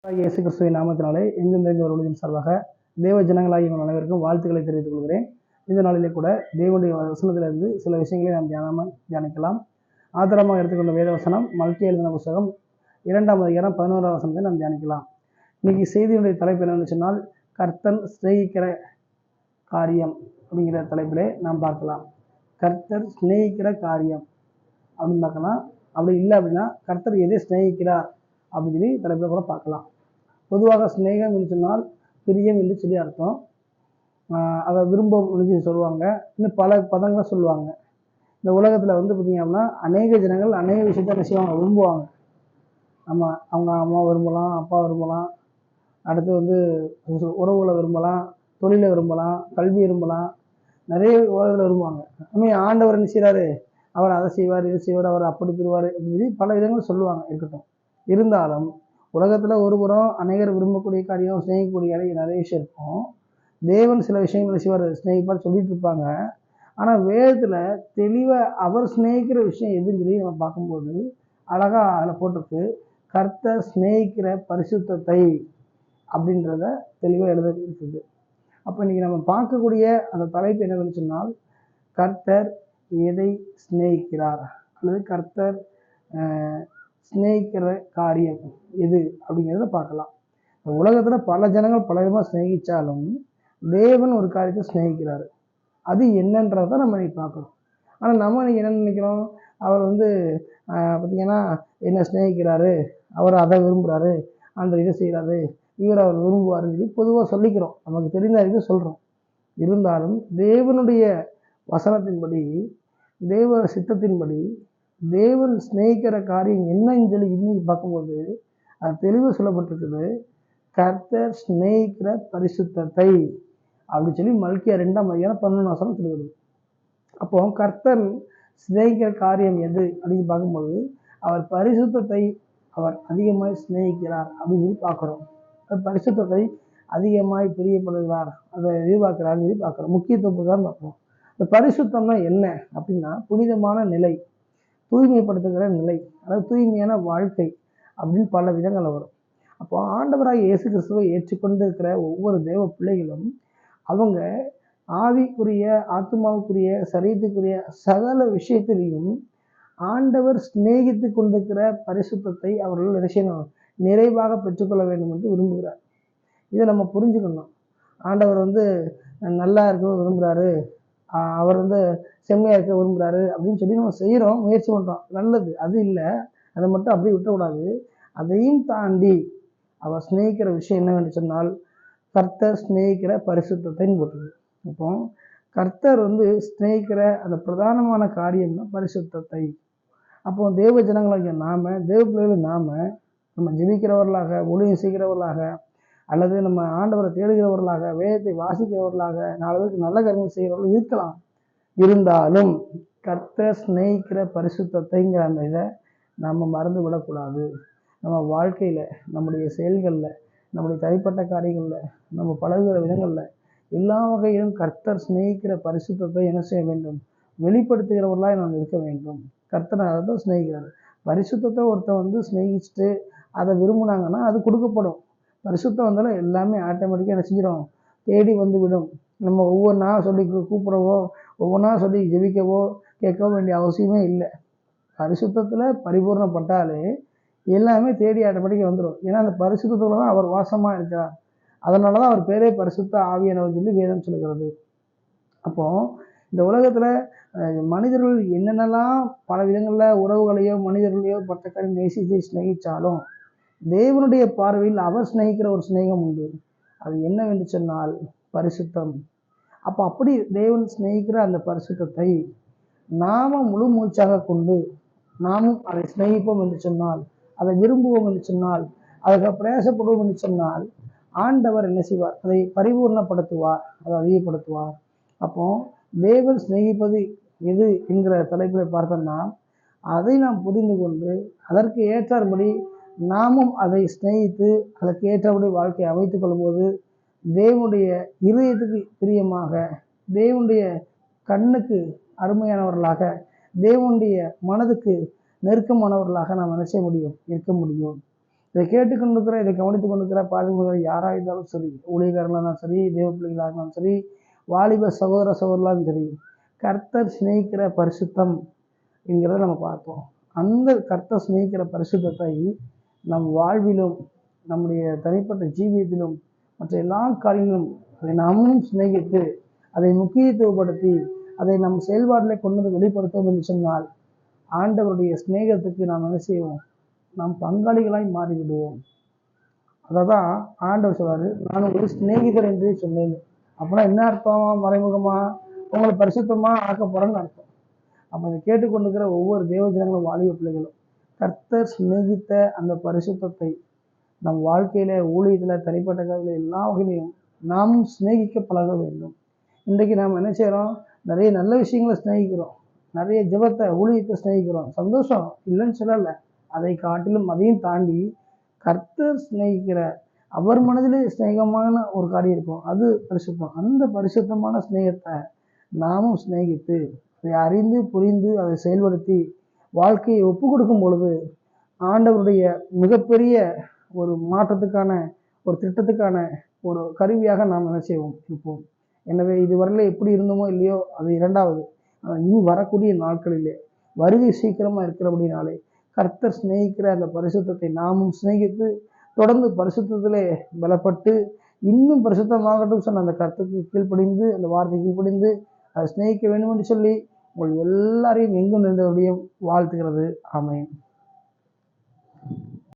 இயேசு கிறிஸ்துவின் நாமத்தினாலே எங்கும் நிறைந்த ஒரு ஒளியின் சார்பாக தேவ ஜனங்களாகிய உங்கள் அனைவருக்கும் வாழ்த்துக்களை தெரிவித்துக் கொள்கிறேன். இந்த நாளிலே கூட தேவனுடைய வசனத்திலிருந்து சில விஷயங்களை நாம் தியானிக்கலாம். ஆதாரமாக எடுத்துக்கொண்ட வேத வசனம் மல்கியா எழுதின புத்தகம் 2ஆம் அதிகாரம் 11ஆம் வசனத்தை நாம் தியானிக்கலாம். இன்னைக்கு செய்தியுடைய தலைப்பு என்னன்னு சொன்னால், கர்த்தர் சிநேகிக்கிற காரியம் அப்படிங்கிற தலைப்பிலே நாம் பார்க்கலாம். கர்த்தர் சிநேகிக்கிற காரியம் அப்படின்னு பார்க்கலாம். அப்படி இல்லை அப்படின்னா கர்த்தர் எதை சிநேகிக்கிறார் அப்படின்னு சொல்லி தலைப்பில் கூட பார்க்கலாம். பொதுவாக சிநேகம் என்று சொன்னால் பிரியம் என்று சொல்லி அர்த்தம். அதை விரும்பம் சொல்லி சொல்லுவாங்க. இன்னும் பல பதங்களை சொல்லுவாங்க. இந்த உலகத்தில் பார்த்திங்க அப்படின்னா அநேக ஜனங்கள் அநேக விஷயத்த என்ன செய்வாங்க, விரும்புவாங்க. அவங்க அம்மா விரும்பலாம், அப்பா விரும்பலாம், அடுத்து உறவுகளை விரும்பலாம், தொழிலை விரும்பலாம், கல்வி விரும்பலாம், நிறைய உலகத்தில் விரும்புவாங்க. ஆண்டவர் என்ன செய்கிறாரு, அவர் அதை செய்வார், இதை செய்வார், அவர் அப்படி பெறுவார் அப்படின்னு சொல்லி பல விதங்கள் சொல்லுவாங்க. இருக்கட்டும். இருந்தாலும் உலகத்தில் ஒரு புறம் அநேகர் விரும்பக்கூடிய காரியம், சிநேகிக்கக்கூடிய காரியம் நிறைய விஷயம் இருக்கும். தேவன் சில விஷயங்கள் செய்வார், சிநேகிப்பார் சொல்லிட்டு இருப்பாங்க. ஆனால் வேதத்தில் தெளிவாக அவர் சிநேகிக்கிற விஷயம் எதுன்னு சொல்லி நம்ம பார்க்கும்போது அழகாக அதில் போட்டிருக்கு, கர்த்தர் சிநேகிக்கிற பரிசுத்தத்தை அப்படின்றத தெளிவாக எழுத இருக்குது. அப்போ இன்றைக்கி நம்ம பார்க்கக்கூடிய அந்த தலைப்பு என்னன்னு சொன்னால், கர்த்தர் எதை சிநேகிக்கிறார் அல்லது கர்த்தர் சிநேகிக்கிற காரியம் எது அப்படிங்கிறத பார்க்கலாம். உலகத்தில் பல ஜனங்கள் பல விதமாக சிநேகித்தாலும் தேவன் ஒரு காரியத்தை சிநேகிக்கிறாரு. அது என்னன்றதை நம்ம இன்னைக்கு பார்க்கணும். ஆனால் நம்ம இன்னைக்கு என்ன நினைக்கிறோம், அவர் பார்த்திங்கன்னா என்ன சிநேகிக்கிறாரு, அவர் அதை விரும்புகிறாரு, அந்த இதை செய்கிறாரு, இவர் அவர் விரும்புவாருன்னு சொல்லி பொதுவாக சொல்லிக்கிறோம். நமக்கு தெரிந்த அறிவு சொல்கிறோம். இருந்தாலும் தேவனுடைய வசனத்தின்படி, தேவ சித்தத்தின்படி தேவன் சிநேகிக்கிற காரியம் என்னன்னு சொல்லி இன்னைக்கு பார்க்கும்போது அது தெளிவாக சொல்லப்பட்டிருக்குது. கர்த்தர் சிநேகிக்கிற பரிசுத்தத்தை அப்படின்னு சொல்லி மல்கியா 2ஆம் அதிகாரம் 11ஆம் வசனம் சொல்லுது. அப்போ கர்த்தர் சிநேகிக்கிற காரியம் எது அப்படின்னு பார்க்கும்போது அவர் பரிசுத்தத்தை அவர் அதிகமாய் சிநேகிக்கிறார் அப்படின்னு சொல்லி பார்க்குறோம். பரிசுத்தத்தை அதிகமாய் பிரியப்படுகிறார், அதை எதிர்பார்க்கிறார்னு சொல்லி பார்க்குறோம். முக்கியத்துவம் பார்க்குறோம். இந்த பரிசுத்தம்னா என்ன அப்படின்னா புனிதமான நிலை, தூய்மைப்படுத்துகிற நிலை, அதாவது தூய்மையான வாழ்க்கை அப்படின்னு பல விதங்களில் வரும். அப்போ ஆண்டவராக இயேசு கிறிஸ்துவை ஏற்றுக்கொண்டு இருக்கிற ஒவ்வொரு தேவ பிள்ளைகளும் அவங்க ஆவிக்குரிய, ஆத்மாவுக்குரிய, சரீரத்துக்குரிய சகல விஷயத்திலையும் ஆண்டவர் சிநேகித்து கொண்டிருக்கிற பரிசுத்தத்தை அவர்கள் நினைச்சணும் நிறைவாக பெற்றுக்கொள்ள வேண்டும் என்று விரும்புகிறார். இதை நம்ம புரிஞ்சுக்கணும். ஆண்டவர் நல்லா இருக்க விரும்புகிறாரு, அவர் செம்மையாக இருக்க விரும்புகிறாரு அப்படின்னு சொல்லி நம்ம செய்கிறோம், முயற்சி பண்ணுறோம். நல்லது, அது இல்லை, அதை மட்டும் அப்படியே விட்டக்கூடாது. அதையும் தாண்டி அவர் சிநேகிக்கிற விஷயம் என்னவென்று சொன்னால், கர்த்தர் சிநேகிக்கிற பரிசுத்தத்தைன்னு போட்டுருது. இப்போ கர்த்தர் சிநேகிக்கிற அந்த பிரதானமான காரியம் தான் பரிசுத்தத்தை. அப்போ தேவ ஜனங்களாகிய தேவ பிள்ளைகள் நம்ம ஜெபிக்கிறவர்களாக, ஊழியம் செய்கிறவர்களாக, அல்லது நம்ம ஆண்டவரை தேடுகிறவர்களாக, வேதத்தை வாசிக்கிறவர்களாக, 4 பேருக்கு நல்ல காரியங்கள் செய்கிறவர்கள் இருக்கலாம். இருந்தாலும் கர்த்தர் சிநேகிக்கிற பரிசுத்தத்தைங்கிற அந்த இதை நம்ம மறந்து விடக்கூடாது. நம்ம வாழ்க்கையில், நம்முடைய செயல்களில், நம்முடைய தனிப்பட்ட காரியங்களில், நம்ம பழகுகிற விதங்களில் எல்லா வகையிலும் கர்த்தர் சிநேகிக்கிற பரிசுத்தத்தை என்ன செய்ய வேண்டும், வெளிப்படுத்துகிறவர்களாக நாம் இருக்க வேண்டும். கர்த்தர் அதை தான் சிநேகிக்கிறார். பரிசுத்தத்தை ஒருத்தர் சிநேகிச்சுட்டு அதை விரும்புனாங்கன்னா அது கொடுக்கப்படும். பரிசுத்தம் வந்தாலும் எல்லாமே ஆட்டோமேட்டிக்காக என்ன செஞ்சிடும், தேடி விடும். நம்ம ஒவ்வொன்றா சொல்லி கூப்பிடவோ, ஒவ்வொன்றா சொல்லி ஜெபிக்கவோ கேட்கவோ வேண்டிய அவசியமே இல்லை. பரிசுத்தத்தில் பரிபூர்ணப்பட்டாலே எல்லாமே தேடி ஆட்டோமேட்டிக்காக வந்துடும். ஏன்னா அந்த பரிசுத்தத்தில் தான் அவர் வாசமாக இருக்கிறார். அதனால தான் அவர் பேரே பரிசுத்த ஆவியானவர் சொல்லி வேதம் சொல்கிறது. அப்போது இந்த உலகத்தில் மனிதர்கள் என்னென்னலாம் பல விதங்களில் உறவுகளையோ மனிதர்களையோ பட்டக்காரையும் நேசித்து சிநேகித்தாலும் தேவனுடைய பார்வையில் அவர் சிநேகிக்கிற ஒரு சிநேகம் உண்டு. அது என்னவென்று சொன்னால் பரிசுத்தம். அப்போ அப்படி தேவன் சிநேகிக்கிற அந்த பரிசுத்தத்தை நாம் முழு மூச்சாக கொண்டு நாமும் அதை சிநேகிப்போம் என்று சொன்னால், அதை விரும்புவோம் என்று சொன்னால், அதுக்கு பிரயாசப்படுவோம் என்று சொன்னால், ஆண்டவர் என்ன செய்வார், அதை பரிபூர்ணப்படுத்துவார், அதை அதிகப்படுத்துவார். அப்போ தேவன் சிநேகிப்பது எது என்கிற தலைப்பில் பார்த்தோம்னா, அதை நாம் புரிந்து கொண்டு அதற்கு ஏற்றார்படி நாமும் அதை சிநேகித்து அதற்கு ஏற்றபடி வாழ்க்கையை அமைத்துக் கொள்ளும்போது தேவனுடைய இருதயத்துக்கு பிரியமாக, தேவனுடைய கண்ணுக்கு அருமையானவர்களாக, தேவனுடைய மனதுக்கு நெருக்கமானவர்களாக நாம் என்ன செய்ய முடியும், இருக்க முடியும். இதை கேட்டுக்கொண்டிருக்கிற, இதை கவனித்துக் கொண்டிருக்கிற, பார்த்து கொண்டிருக்கிற யாராக இருந்தாலும் சரி, ஊழியக்காரங்களாக இருந்தாலும் சரி, தேவ பிள்ளைகளாக இருந்தாலும் சரி, வாலிப சகோதர சகோதரர்களாலும் சரி, கர்த்தர் சிநேகிக்கிற பரிசுத்தம் என்கிறத நம்ம பார்த்தோம். அந்த கர்த்தர் சிநேகிக்கிற பரிசுத்தத்தை நம் வாழ்விலும், நம்முடைய தனிப்பட்ட ஜீவியத்திலும், மற்ற எல்லா காரியங்களும் அதை நாமும் சிநேகித்து, அதை முக்கியத்துவப்படுத்தி, அதை நம் செயல்பாட்டிலே கொண்டு வந்து வெளிப்படுத்துவோம் என்று சொன்னால், ஆண்டவருடைய சிநேகத்துக்கு நாம் என்ன செய்வோம்? நாம் பங்காளிகளாய் மாறிவிடுவோம். அதை தான் ஆண்டவர் சொல்றாரு, நான் உங்களுக்கு சிநேகிதர் என்று சொன்னேன். அப்படின்னா என்ன அர்த்தம்? மறைமுகமா உங்களை பரிசுத்தமா ஆக்க போறேன்னு அர்த்தம். அப்போ அதை கேட்டுக்கொண்டிருக்கிற ஒவ்வொரு தேவ ஜனங்களும், வாலிப பிள்ளைகளும், கர்த்தர் சிநேகித்த அந்த பரிசுத்தத்தை நம் வாழ்க்கையில, ஊழியத்துல, தனிப்பட்ட காலத்தில் எல்லா வகையிலையும் நாமும் சிநேகிக்க பழக வேண்டும். இன்றைக்கு நாம் என்ன செய்கிறோம்? நிறைய நல்ல விஷயங்களை சிநேகிக்கிறோம், நிறைய ஜெபத்தை, ஊழியத்தை சிநேகிக்கிறோம். சந்தோஷம், இல்லைன்னு சொல்லலை. அதை காட்டிலும் அதையும் தாண்டி கர்த்தர் சிநேகிக்கிற, அவர் மனதிலே சிநேகமான ஒரு காரியம் இருக்கும், அது பரிசுத்தம். அந்த பரிசுத்தமான சிநேகத்தை நாமும் சிநேகித்து, அதை அறிந்து புரிந்து அதை செயல்படுத்தி வாழ்க்கையை ஒப்பு கொடுக்கும் பொழுது, ஆண்டவருடைய மிகப்பெரிய ஒரு மாற்றத்துக்கான, ஒரு திட்டத்துக்கான ஒரு கருவியாக நாம் என்ன செய்வோம்? இருப்போம். எனவே இதுவரையில எப்படி இருந்தோமோ இல்லையோ, அது இரண்டாவது. இனி வரக்கூடிய நாட்களிலே வருகை சீக்கிரமா இருக்கிறபடினாலே, கர்த்தர் சிநேகிக்கிற அந்த பரிசுத்தத்தை நாமும் சிநேகித்து, தொடர்ந்து பரிசுத்தத்திலே பலப்பட்டு, இன்னும் பரிசுத்தமாகட்டும் சொன்ன அந்த கர்த்தருக்கு கீழ்ப்படிந்து, அந்த வார்த்தை கீழ்ப்படிந்து அதை சிநேகிக்க வேண்டும் என்று சொல்லி உங்கள் எல்லாரையும் எங்கும் நின்றவரையும் வாழ்த்துகிறது. ஆமென்.